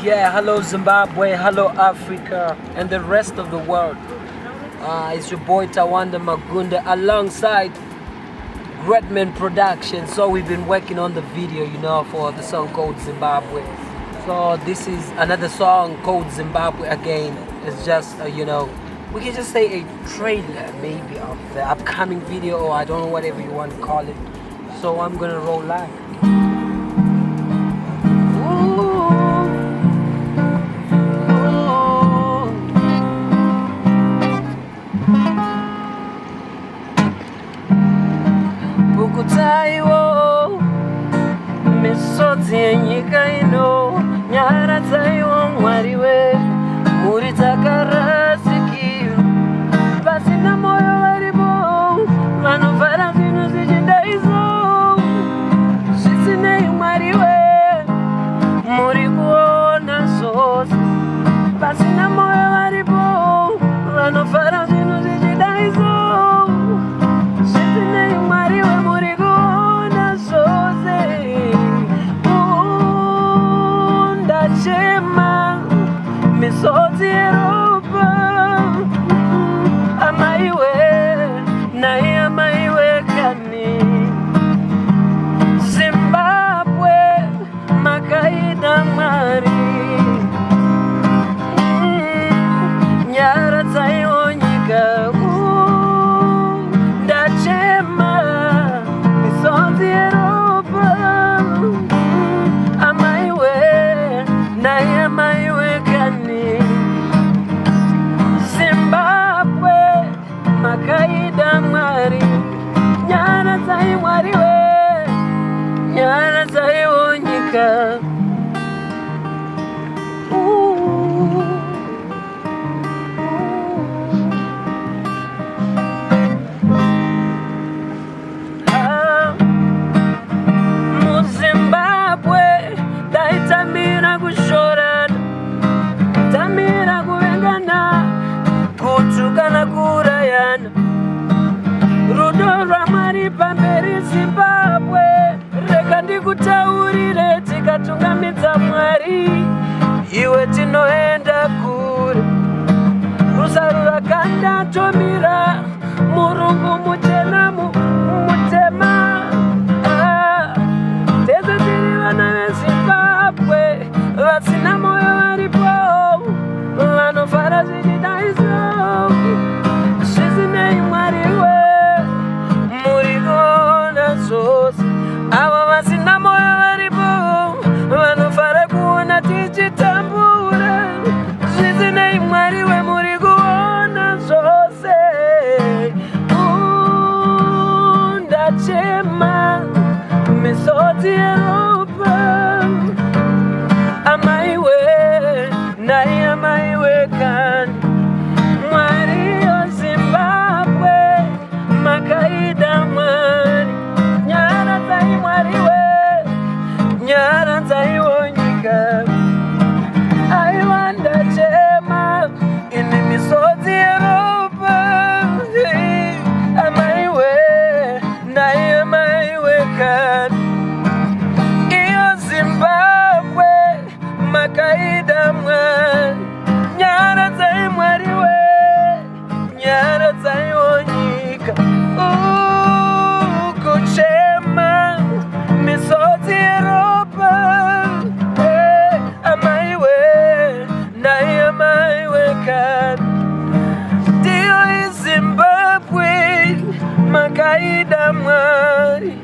Yeah, hello Zimbabwe, hello Africa, and the rest of the world. It's your boy Tawanda Magunde alongside Greatman Production. So we've been working on the video, for the song called Zimbabwe. So this is another song called Zimbabwe again. It's just, we can just say a trailer maybe of the upcoming video, or I don't know, whatever you want to call it. So I'm gonna roll live. Bukutaiwo misodzi yenyika ino, Nyaradzayi Mwari we, muri takarasikirwa. Vasina moyo varipo, vanovhara zvinhu zvichidaiso. Zvisinei Mwari we, muri kuona zvose. Vasina moyo varipo, vanovhara zvinhu zvichidaiso. Zvisinei Mwari we, muri kuona zvose. Ndachema misodzi yeropa. Amai we, nai amai we kani. Zimbabwe, makaida Mwari. Nyaradzayi nyika. Ndachema misodzi yeropa. Amai we, nai amai we kani. Zimbabwe, makaida Mwari. Nyaradzayi Mwari we, Nyaradzayi nyika. Muzimbabwe daitamira kushorana, tamira kuvengana, kutukana kurayana. Rudo rwaMwari pamberi Zimbabwe, rega ndikutaurire tikatungamidza Mwari, iwe tinoenda kure. Rusarura kanda tomira, murungu muchena mutema. Tese tiri vana veZimbabwe, vasina moyo varipo, vanovhara zvichidaiso. Zvisinei Mwari we, muri kuona zvose. Ava vasina moyo varipo, vanovhara kuona tichitambura. Zvisinei Mwari we, muri kuona zvose. Ndachema misodzi yeropa. Amai we, nai amai we kani. Mwari Zimbabwe, makaida Mwari. Nyaradzayi Mwari we, Nyaradzayi nyika. Aiwa ndachema ini misodzi yeropa. Amai we, nai amai we kani. Iyo Zimbabwe, makaida Mwari. Nyaradzayi Mwari we, Nyaradzayi nyika. Kuchema misodzi yeropa. Amai we, nai amai we kani. Ndiyo iZimbabwe, makaida Mwari.